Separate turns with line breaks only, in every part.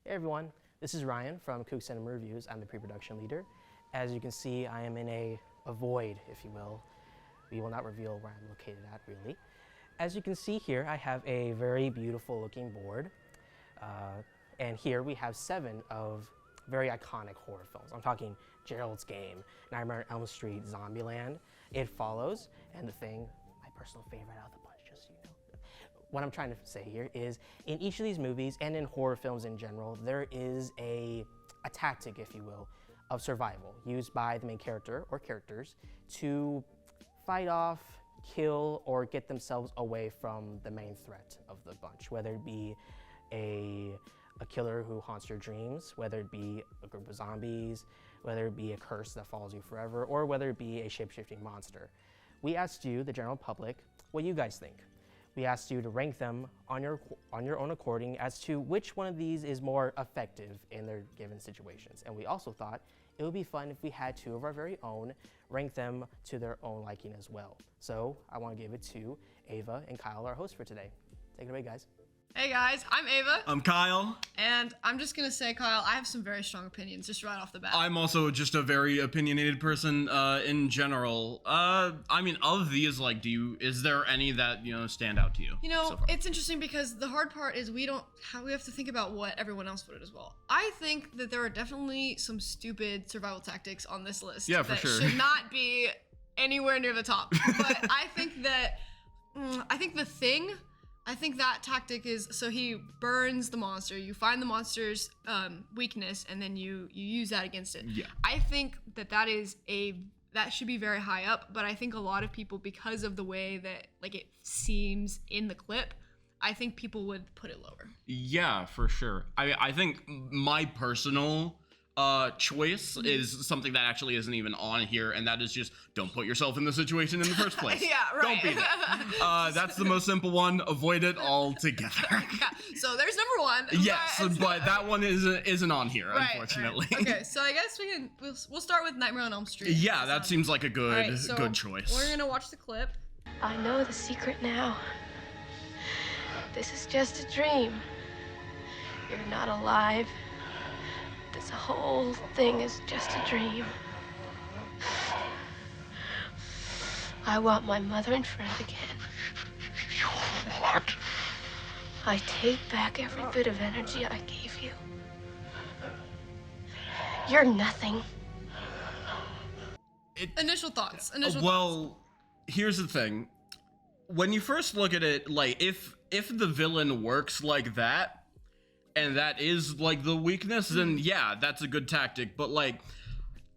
Hey everyone, this is Ryan from Coog Cinema Reviews. I'm the pre-production leader. As you can see, I am in a void, if you will. We will not reveal where I'm located at, really. As you can see here, I have a very beautiful looking board. And here we have 7 of very iconic horror films. I'm talking Gerald's Game, Nightmare on Elm Street, Zombieland, It Follows, and The Thing, my personal favorite out of the bunch, just so you know. What I'm trying to say here is, in each of these movies, and in horror films in general, there is a tactic, if you will, of survival used by the main character or characters to fight off, kill, or get themselves away from the main threat of the bunch, whether it be a killer who haunts your dreams, whether it be a group of zombies, whether it be a curse that follows you forever, or whether it be a shape-shifting monster. We asked you, the general public, what you guys think. We asked you to rank them on your own according as to which one of these is more effective in their given situations. And we also thought it would be fun if we had 2 of our very own rank them to their own liking as well. So I want to give it to Ava and Kyle, our hosts for today. Take it away, guys.
Hey guys, I'm Ava.
I'm Kyle.
And I'm just gonna say, Kyle, I have some very strong opinions just right off the bat.
I'm also just a very opinionated person in general. I mean, of these, like, is there any that, stand out to you?
You know,
so far?
It's interesting because the hard part is we have to think about what everyone else voted as well. I think that there are definitely some stupid survival tactics on this list
for sure.
should not be anywhere near the top. But I think that, I think that tactic is, so he burns the monster, you find the monster's weakness, and then you use that against it.
Yeah.
I think that should be very high up, but I think a lot of people, because of the way that it seems in the clip, I think people would put it lower.
Yeah, for sure. I think my personal choice is something that actually isn't even on here, and that is just don't put yourself in the situation in the first place.
Yeah, right.
Don't be there. That's the most simple one. Avoid it altogether.
Yeah. So there's number 1.
Yes, but that one isn't on here,
right,
unfortunately.
Right. Okay, so I guess we'll start with Nightmare on Elm Street.
Yeah, that seems like a good choice.
We're gonna watch the clip.
I know the secret now. This is just a dream. You're not alive. This whole thing is just a dream. I want my mother and friend again.
What?
I take back every bit of energy I gave you. You're nothing.
Initial thoughts.
Well, here's the thing. When you first look at it, like, if the villain works like that, and that is, like, the weakness, then yeah, that's a good tactic. But, like,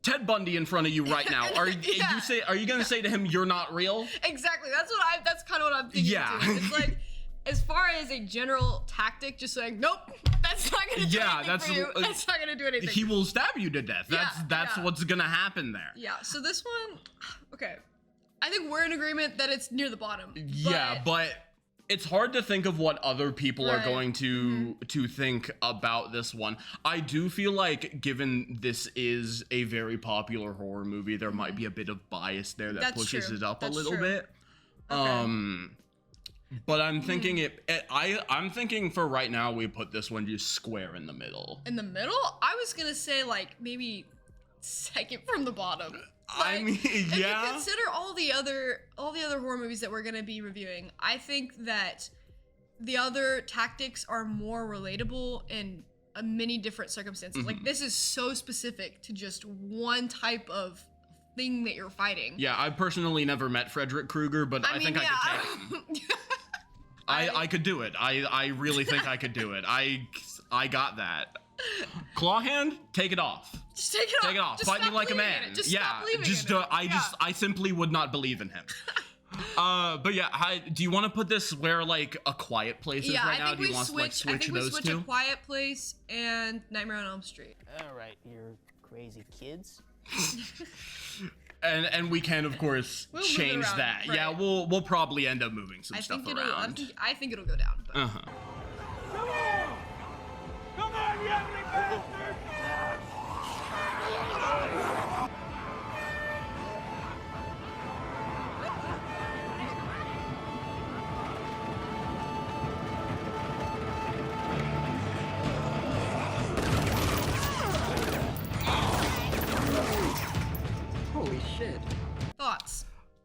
Ted Bundy in front of you right now, are you gonna say to him, you're not real?
Exactly. That's kind of what I'm thinking.
Yeah.
Too. It's like, as far as a general tactic, just saying, nope, that's not gonna do anything for you. That's not gonna do anything.
He will stab you to death. That's what's gonna happen there.
Yeah. So this one, okay, I think we're in agreement that it's near the bottom.
Yeah, but it's hard to think of what other people are going to think about this one. I do feel like, given this is a very popular horror movie, there might be a bit of bias there that pushes it up a little bit. Okay. But I'm thinking I'm thinking for right now we put this one just square in the middle.
In the middle? I was gonna say like maybe second from the bottom.
I mean, yeah.
If you consider all the other horror movies that we're gonna be reviewing, I think that the other tactics are more relatable in many different circumstances. Like, this is so specific to just one type of thing that you're fighting.
Yeah, I've personally never met Frederick Krueger, but I think I could take him. I could do it. I really think I could do it. I got that. Claw hand, take it off.
Just take it off.
Take it off.
Just
Fight me like a man. I simply would not believe in him. But yeah, do you want to put this where like A Quiet Place is right now? Do you want to like switch those two?
A Quiet Place and Nightmare on Elm Street.
All right, you crazy kids.
And we can, of course, change that. Right. Yeah, we'll probably end up moving some stuff around.
I think it'll go down. But.
Come on, you ugly bastard!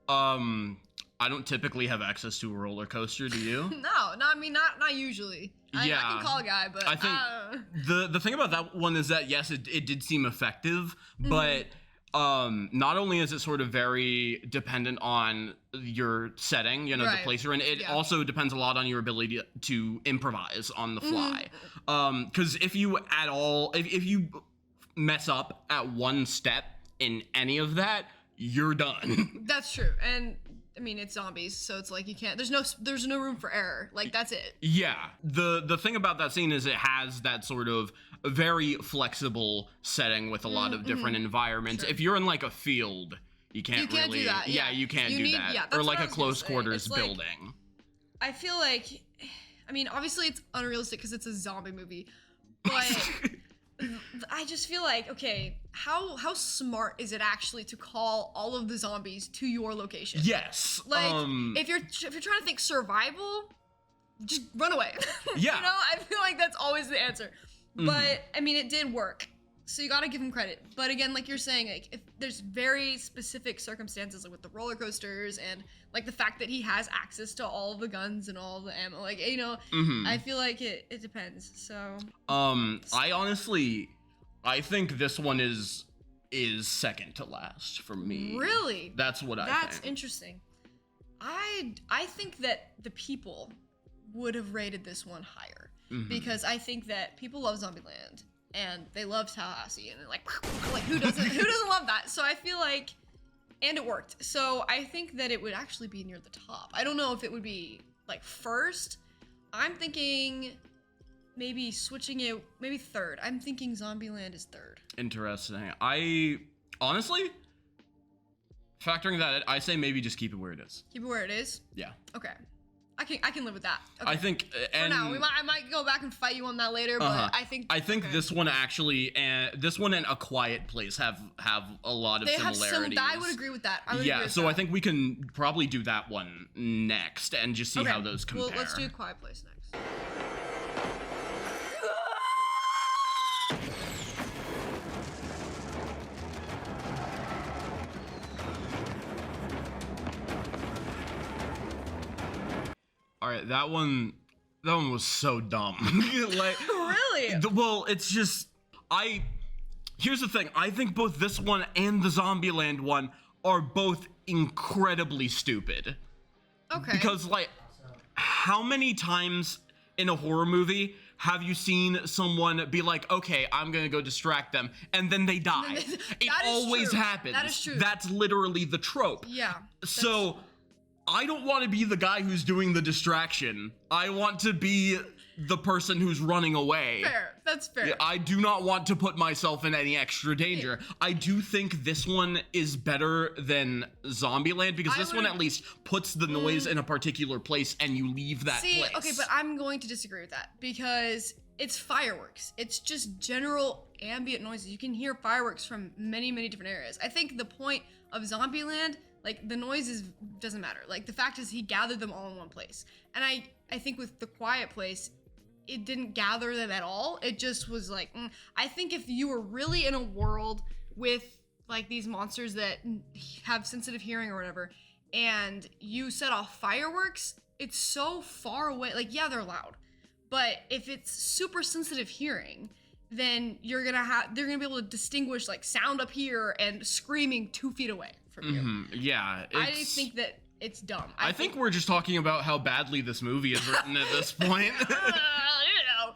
I don't typically have access to a roller coaster. Do you?
No, I mean, not usually. I can call a guy, but
I think the thing about that one is that yes, it did seem effective, but not only is it sort of very dependent on your setting, you know, the place you're in, it also depends a lot on your ability to improvise on the fly. Because if you if you mess up at one step in any of that, you're done.
That's true. And I mean, it's zombies, so it's like you can't. There's no room for error. Like that's it.
Yeah. The thing about that scene is it has that sort of very flexible setting with a lot of different environments. Sure. If you're in like a field, you can't really
do that.
Yeah, you can't do that.
Yeah,
or like a close quarters building.
Like, I feel like, I mean, obviously it's unrealistic because it's a zombie movie, but I just feel like, okay, how smart is it actually to call all of the zombies to your location?
Yes.
Like, if you're trying to think survival, just run away.
Yeah.
You know, I feel like that's always the answer. But I mean, it did work, so you gotta give him credit. But again, like you're saying, like if there's very specific circumstances, like with the roller coasters and like the fact that he has access to all of the guns and all of the ammo, like, you know, I feel like it depends. So
I think this one is second to last for me.
Really?
That's what I think.
That's interesting. I think that the people would have rated this one higher because I think that people love Zombieland and they love Tallahassee and like who doesn't love that? So I feel like, and it worked. So I think that it would actually be near the top. I don't know if it would be like first. I'm thinking maybe switching it, maybe third. I'm thinking Zombieland is third. Interesting.
I honestly, factoring that in, I say maybe just keep it where it is.
Keep it where it is?
Yeah.
Okay. I can live with that. Okay.
I think, and
for now, I might go back and fight you on that later, but I think okay.
This one actually, this one and A Quiet Place have a lot of similarities.
I would agree with that.
I think we can probably do that one next and just see how those compare.
Well, let's do Quiet Place next.
All right, that one was so dumb. Like,
really?
Well, it's just here's the thing. I think both this one and the Zombieland one are both incredibly stupid.
Okay.
Because like, how many times in a horror movie have you seen someone be like, okay, I'm gonna go distract them, and then they die? It always happens.
That is true.
That's literally the trope.
Yeah.
So I don't want to be the guy who's doing the distraction. I want to be the person who's running away.
Fair. That's fair.
I do not want to put myself in any extra danger. I do think this one is better than Zombieland because this one at least puts the noise in a particular place and you leave that place.
Okay, but I'm going to disagree with that because it's fireworks. It's just general ambient noises. You can hear fireworks from many, many different areas. I think the point of Zombieland, like the noises doesn't matter. Like the fact is he gathered them all in one place. And I think with The Quiet Place, it didn't gather them at all. It just was like, I think if you were really in a world with like these monsters that have sensitive hearing or whatever, and you set off fireworks, it's so far away. Like, yeah, they're loud, but if it's super sensitive hearing, then they're gonna be able to distinguish like sound up here and screaming 2 feet away from you.
Yeah.
I think that it's dumb.
I think we're just talking about how badly this movie is written at this point.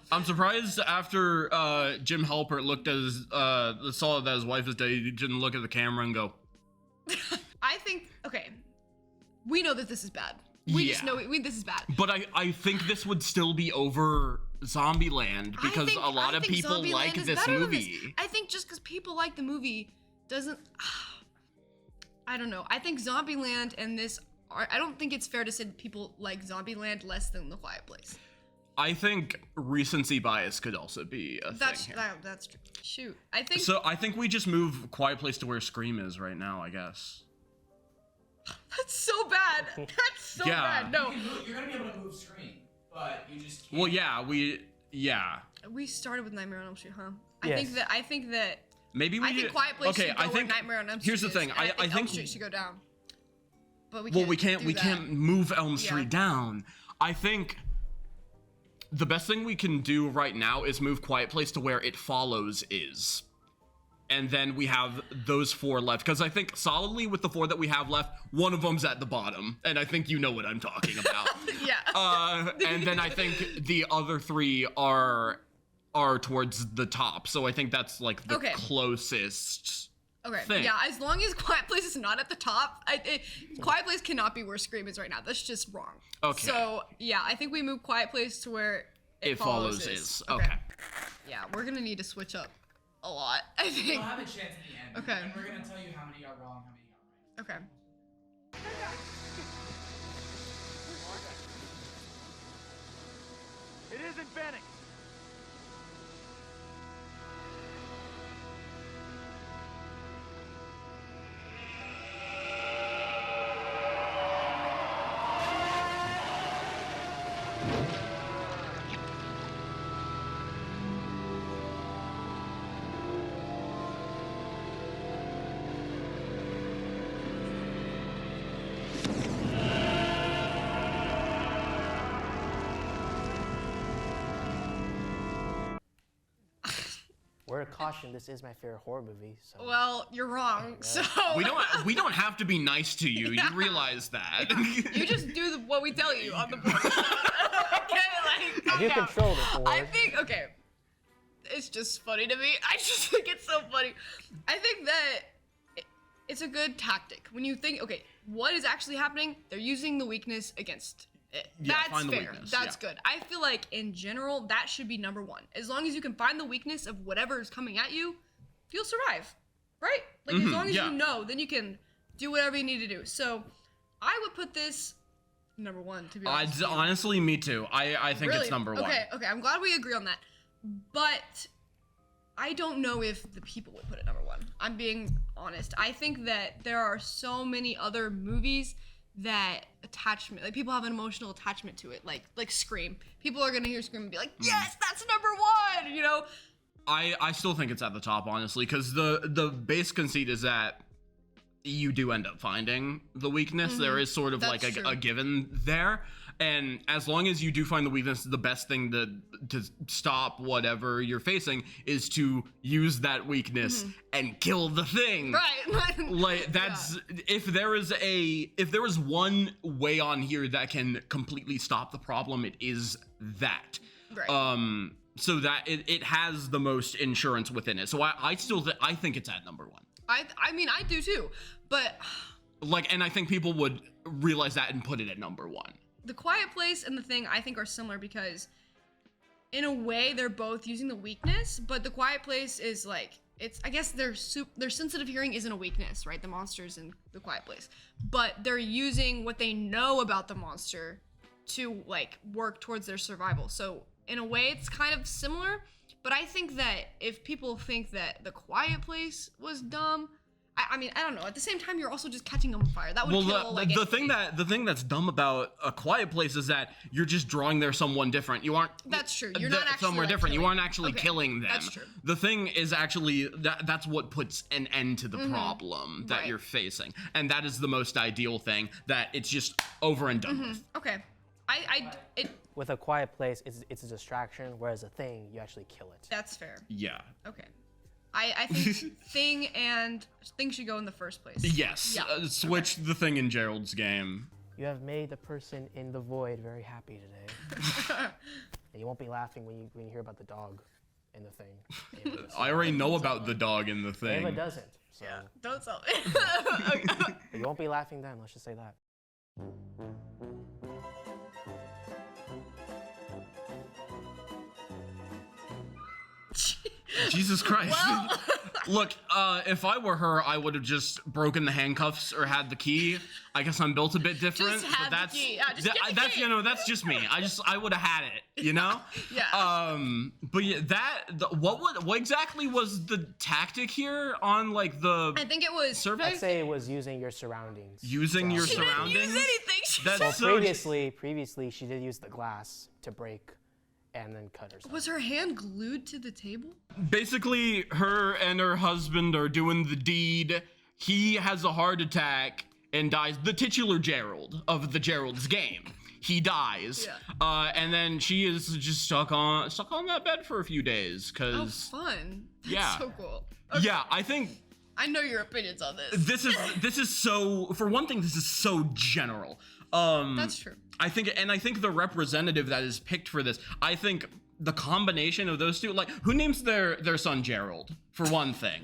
I'm surprised after Jim Halpert looked at saw that his wife is dead, he didn't look at the camera and go.
I think, okay, we know that this is bad. We just know this is bad.
But I think this would still be over Zombieland because a lot of people like this movie.
I think just because people like the movie doesn't, I don't know. I think Zombieland and this, I don't think it's fair to say that people like Zombieland less than The Quiet Place.
I think recency bias could also be a thing here.
That's true. Shoot.
I think we just move Quiet Place to where Scream is right now, I guess.
That's so bad. That's so bad. No.
You're gonna be able to move Scream, but you just can't.
Well, yeah,
we started with Nightmare on Elm Street, huh?
Yes.
I think that
maybe we
I think Quiet Place should go where Nightmare on Elm Street
Here's the thing.
I think Elm
think
Street should go down. But we
can't move Elm
Yeah.
Street down. I think the best thing we can do right now is move Quiet Place to where It Follows is. And then we have those 4 left. Because I think solidly with the 4 that we have left, one of them's at the bottom. And I think you know what I'm talking about.
Yeah.
And then I think the other 3 are towards the top. So I think that's like the closest thing.
Yeah, as long as Quiet Place is not at the top, Quiet Place cannot be where Scream is right now. That's just wrong.
Okay.
So, yeah, I think we move Quiet Place to where It Follows is.
Okay.
Yeah, we're going to need to switch up a lot, I think.
You'll have a chance at the end.
Okay.
And we're gonna tell you how many are wrong, how many are right.
Okay.
It isn't Benning.
Word of caution, this is my favorite horror movie. So.
Well, you're wrong. So
We don't have to be nice to you.
Yeah.
You realize that.
you just do what we tell you on the board. Okay, like
I do control the board.
I think it's just funny to me. I just think it's so funny. I think that it's a good tactic when you think, okay, what is actually happening? They're using the weakness against it.
Yeah,
That's
find the
fair.
weakness,
That's
yeah.
good. I feel like in general that should be number 1. As long as you can find the weakness of whatever is coming at you, you'll survive, right? Like as long as
yeah.
you know, then you can do whatever you need to do. So I would put this number 1 to be honest.
Honestly, me too. I think
Really?
it's number 1.
Okay, I'm glad we agree on that. But I don't know if the people would put it number 1. I'm being honest. I think that there are so many other movies that people have an emotional attachment to it, like Scream. People are gonna hear Scream and be like, yes, that's number 1, you know?
I still think it's at the top, honestly, because the base conceit is that you do end up finding the weakness. There is sort of
That's
like
true.
a given there. And as long as you do find the weakness, the best thing to stop whatever you're facing is to use that weakness and kill the thing.
Right.
Like that's if there is one way on here that can completely stop the problem, it is that.
Right.
So that it has the most insurance within it. So I think it's at number 1.
I mean, I do too, but
And I think people would realize that and put it at number 1.
The Quiet Place and The Thing I think are similar because in a way they're both using the weakness, but The Quiet Place is like, I guess their sensitive hearing isn't a weakness, right? The monsters in The Quiet Place, but they're using what they know about the monster to like work towards their survival. So in a way it's kind of similar, but I think that if people think that The Quiet Place was dumb, I mean, I don't know. At the same time, you're also just catching them on fire. That would kill like
the thing that's dumb about A Quiet Place is that you're just drawing there someone different. You aren't.
That's true. You're not actually
somewhere
like,
different.
killing.
You aren't actually
Okay,
killing them.
That's true.
The thing is actually that's what puts an end to the problem that
Right.
you're facing, and that is the most ideal thing. That it's just over and done with.
Okay.
With A Quiet Place, it's a distraction, whereas a thing, you actually kill it.
That's fair.
Yeah.
Okay. I think Thing should go in the first place.
Yes.
Yeah.
Switch the Thing in Gerald's game.
You have made the person in the void very happy today. And you won't be laughing when you hear about the dog in the Thing.
I already know about the dog in the Thing.
Ava doesn't. So.
Yeah. Don't tell me. Okay.
But you won't be laughing then, let's just say that.
Jesus Christ.
Well-
Look, if I were her, I would have just broken the handcuffs or had the key. I guess I'm built a bit different.
Just have
but that's,
the key. Yeah, just get the
that's
key.
that's just me. I would have had it, you know?
Yeah.
But yeah, what exactly was the tactic here on like the
I think it was
survey?
I'd say it was using your surroundings.
Using your
She didn't
surroundings?
use anything. She
That's
Well,
so
previously, she did use the glass to break and then cut herself.
Was her hand glued to the table?
basically her and her husband are doing the deed. He has a heart attack and dies. The titular Gerald of the Gerald's game. He dies, and then she is just stuck on that bed for a few days. Cause
fun. That's so cool. Okay.
Yeah, I think
I know your opinions on this.
This is so. For one thing, this is so general.
That's true.
I think the representative that is picked for this, I think the combination of those two, like, who names their son Gerald, for one thing?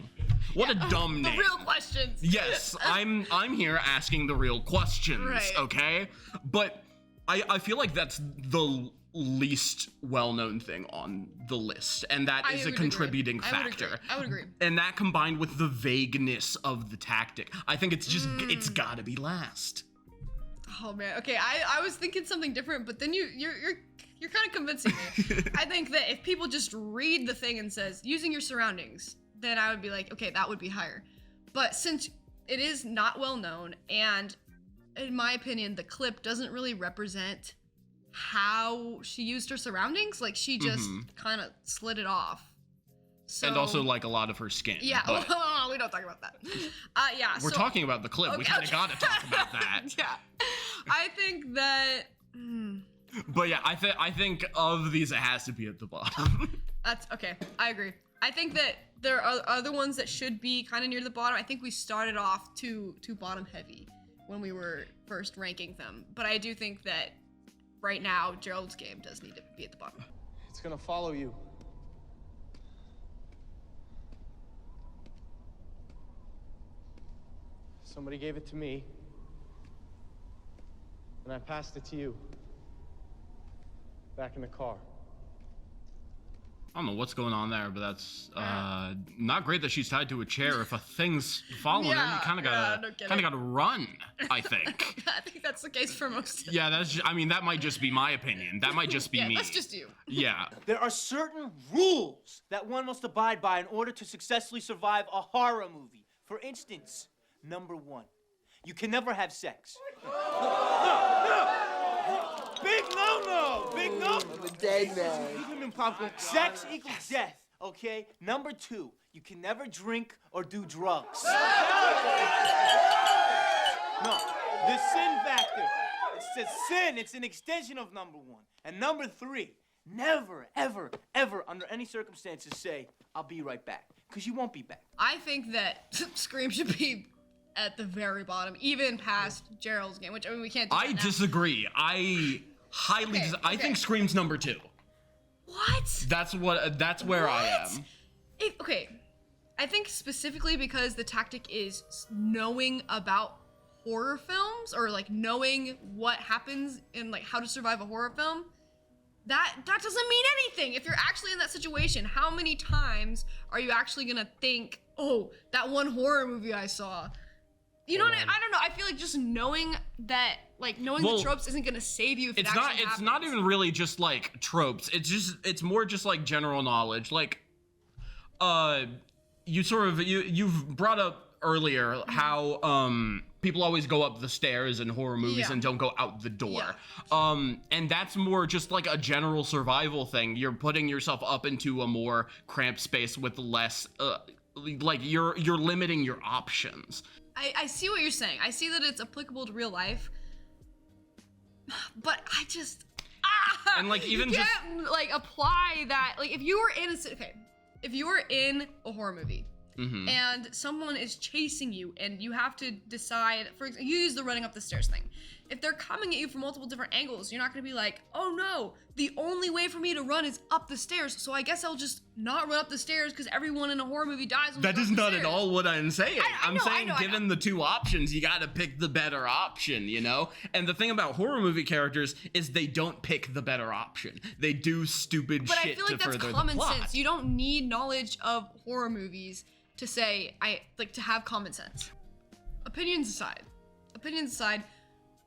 What a dumb name.
The real questions.
Yes, I'm here asking the real questions,
right.
Okay? But I feel like that's the least well-known thing on the list, and that is a contributing factor.
I would agree.
And that combined with the vagueness of the tactic, I think it's just it's gotta be last.
Oh man, okay, I was thinking something different, but then you're kind of convincing me. I think that if people just read the thing and says using your surroundings, then I would be like, okay, that would be higher. But since it is not well known, and in my opinion, the clip doesn't really represent how she used her surroundings, like she just kind of slid it off. So,
and also like a lot of her skin.
Yeah, we don't talk about that. Yeah,
we're talking about the clip.
Okay,
we kind of got to talk about that.
Yeah, I think that.
But yeah, I think of these, it has to be at the bottom.
That's okay. I agree. I think that there are other ones that should be kind of near the bottom. I think we started off too bottom heavy when we were first ranking them. But I do think that right now, Gerald's game does need to be at the bottom.
It's gonna follow you. Somebody gave it to me, and I passed it to you. Back in the car.
I don't know what's going on there, but that's not great that she's tied to a chair. If a thing's following her, you kind of gotta run, I think.
I think that's the case for most.
Yeah, that might just be my opinion. That might just be me.
That's just you.
Yeah.
There are certain rules that one must abide by in order to successfully survive a horror movie. For instance, number 1, you can never have sex. Big no-no! Big no!
I'm a dead man.
Sex equals death, okay? Number 2, you can never drink or do drugs. No, the sin factor. It's a sin. It's an extension of number 1. And number 3, never, ever, ever, under any circumstances say, I'll be right back. Because you won't be back.
I think that Scream should be at the very bottom, even past Gerald's game, which, I mean, we can't do that now.
Disagree. I think Scream's number 2.
What?
That's where I am.
Okay, I think specifically because the tactic is knowing about horror films, or like knowing what happens in like how to survive a horror film. That doesn't mean anything. If you're actually in that situation, how many times are you actually gonna think, oh, that one horror movie I saw? You know what I don't know. I feel like just knowing that, like, knowing the tropes isn't gonna save you if it actually happens.
It's not even really just like tropes. It's more just like general knowledge. Like, you've brought up earlier how people always go up the stairs in horror movies and don't go out the door. And that's more just like a general survival thing. You're putting yourself up into a more cramped space with less, like you're limiting your options.
I see what you're saying. I see that it's applicable to real life, but I just
and like even
you can't like apply that. Like if you were in a horror movie and someone is chasing you and you have to decide, for example, you use the running up the stairs thing. If they're coming at you from multiple different angles, you're not gonna be like, oh no, the only way for me to run is up the stairs, so I guess I'll just not run up the stairs because everyone in a horror movie dies.
That is not at all what I'm saying. I'm saying given the two options, you gotta pick the better option, you know? And the thing about horror movie characters is they don't pick the better option. They do stupid shit to further the plot. But I feel like that's common sense.
You don't need knowledge of horror movies to say, to have common sense. Opinions aside,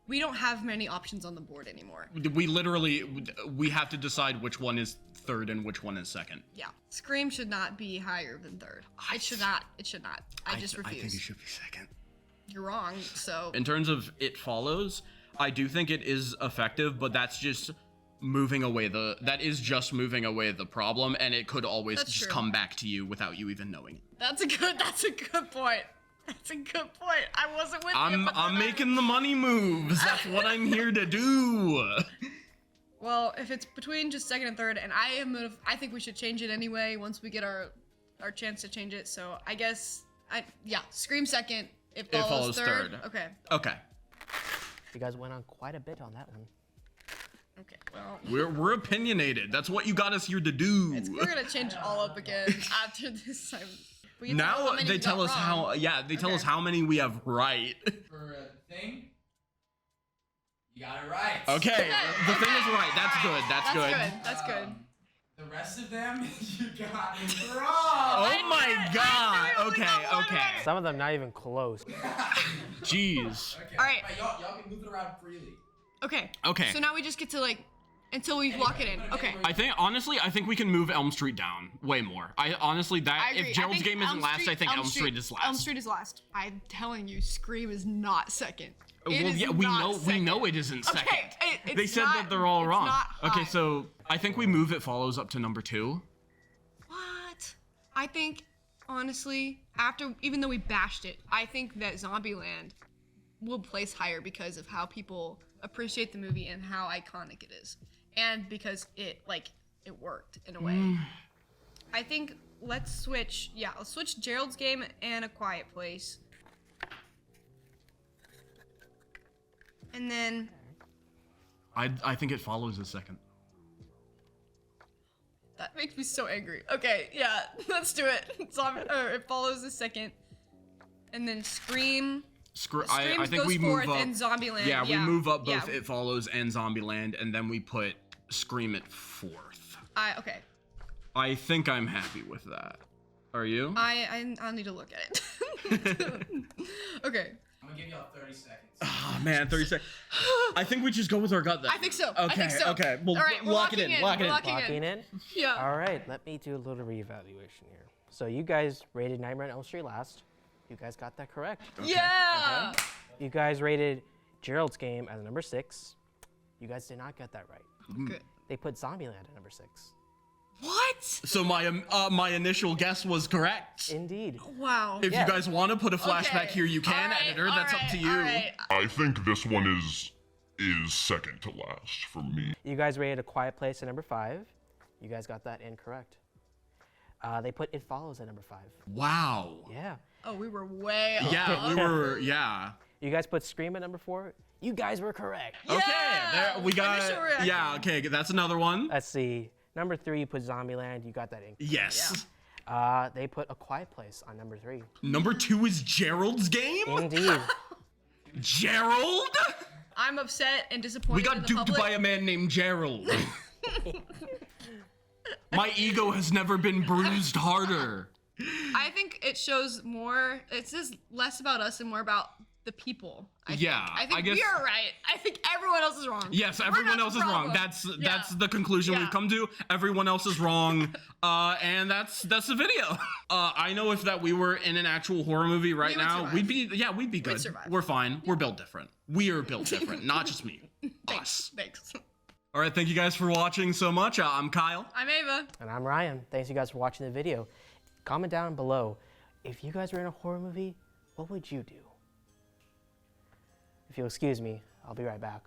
we don't have many options on the board anymore.
We have to decide which one is third and which one is second.
Yeah. Scream should not be higher than third. It should not. I just refuse.
I think it should be second.
You're wrong, so.
In terms of It Follows, I do think it is effective, but that's just moving away the problem, and it could always just come back to you without you even knowing.
That's a good point. That's a good point. I wasn't with you.
I'm making the money moves. That's what I'm here to do.
Well, if it's between just second and third, and I think we should change it anyway once we get our chance to change it. So I guess Scream second. It follows third. Okay.
Okay.
You guys went on quite a bit on that one.
Okay. Well.
We're opinionated. That's what you got us here to do.
We're gonna change it all up again after this time.
Now they tell us how. Yeah, they tell us how many we have right.
For the thing, you got it right.
Okay, the thing is right. That's good. That's good.
That's good.
The rest of them, you got it wrong.
Oh my god. Okay.
Some of them not even close.
Jeez.
Okay.
All right.
Y'all can move it around freely.
Okay.
Okay.
So now we just get to until we lock it in. Okay.
I think we can move Elm Street down way more.
I agree.
If Gerald's game isn't last, I think Elm Street is last.
Elm Street is last. I'm telling you, Scream is not second.
We know it isn't second.
Okay,
they said that they're all wrong. Okay,
high.
so I think we move It Follows up to number 2.
What? I think honestly, even though we bashed it, I think that Zombieland will place higher because of how people appreciate the movie and how iconic it is, and because it worked in a way. I think let's switch. Yeah, let's switch Gerald's Game and A Quiet Place. And then
I think It Follows is second.
that makes me so angry. Okay, yeah, let's do it. It Follows the second, and then Scream.
I think we move up.
And Zombieland.
Yeah, we move up both It Follows and Zombieland, and then we put Scream at 4th.
Okay.
I think I'm happy with that. Are you?
I'll need to look at it. Okay.
I'm gonna give y'all 30 seconds.
Oh man, 30 seconds. I think we just go with our gut then.
I think so.
Okay. Well,
all right,
lock it in.
Locking in?
Yeah.
All right, let me do a little reevaluation here. So you guys rated Nightmare on Elm Street last. You guys got that correct.
Yeah.
Okay. You guys rated Gerald's Game as number 6. You guys did not get that right.
Good.
They put Zombieland at number 6.
What?
So my initial guess was correct.
Indeed.
Wow.
If you guys want to put a flashback here, you can,
All right,
editor. That's up to you.
all right.
I think this one is second to last for me.
You guys rated A Quiet Place at number 5. You guys got that incorrect. They put It Follows at number 5.
Wow.
Yeah.
Oh, we were way off.
Yeah, we were. Yeah.
You guys put Scream at number 4. You guys were correct.
Okay. There we got.
Initial reaction.
Yeah. Okay. That's another one.
Let's see. Number 3, you put Zombieland. You got that incorrect.
Yes.
They put A Quiet Place on number 3.
Number 2 is Gerald's Game.
Indeed.
Gerald.
I'm upset and disappointed.
We got
in the
duped
public.
by a man named Gerald. My ego has never been bruised harder.
I think it shows more. It says less about us and more about the people. I think
guess-
we are right. I think everyone else is wrong.
Yes,
We're
everyone
not
else
the
is wrong.
problem.
That's the conclusion
Yeah.
we've come to. Everyone else is wrong, and that's the video. I know if that we were in an actual horror movie right
We would
now,
survive.
we'd be good.
survive.
We're fine. We're built different. We are built different, not just me. Us.
Thanks.
All right, thank you guys for watching so much. I'm Kyle.
I'm Ava.
And I'm Ryan. Thanks you guys for watching the video. Comment down below. If you guys were in a horror movie, what would you do? If you'll excuse me, I'll be right back.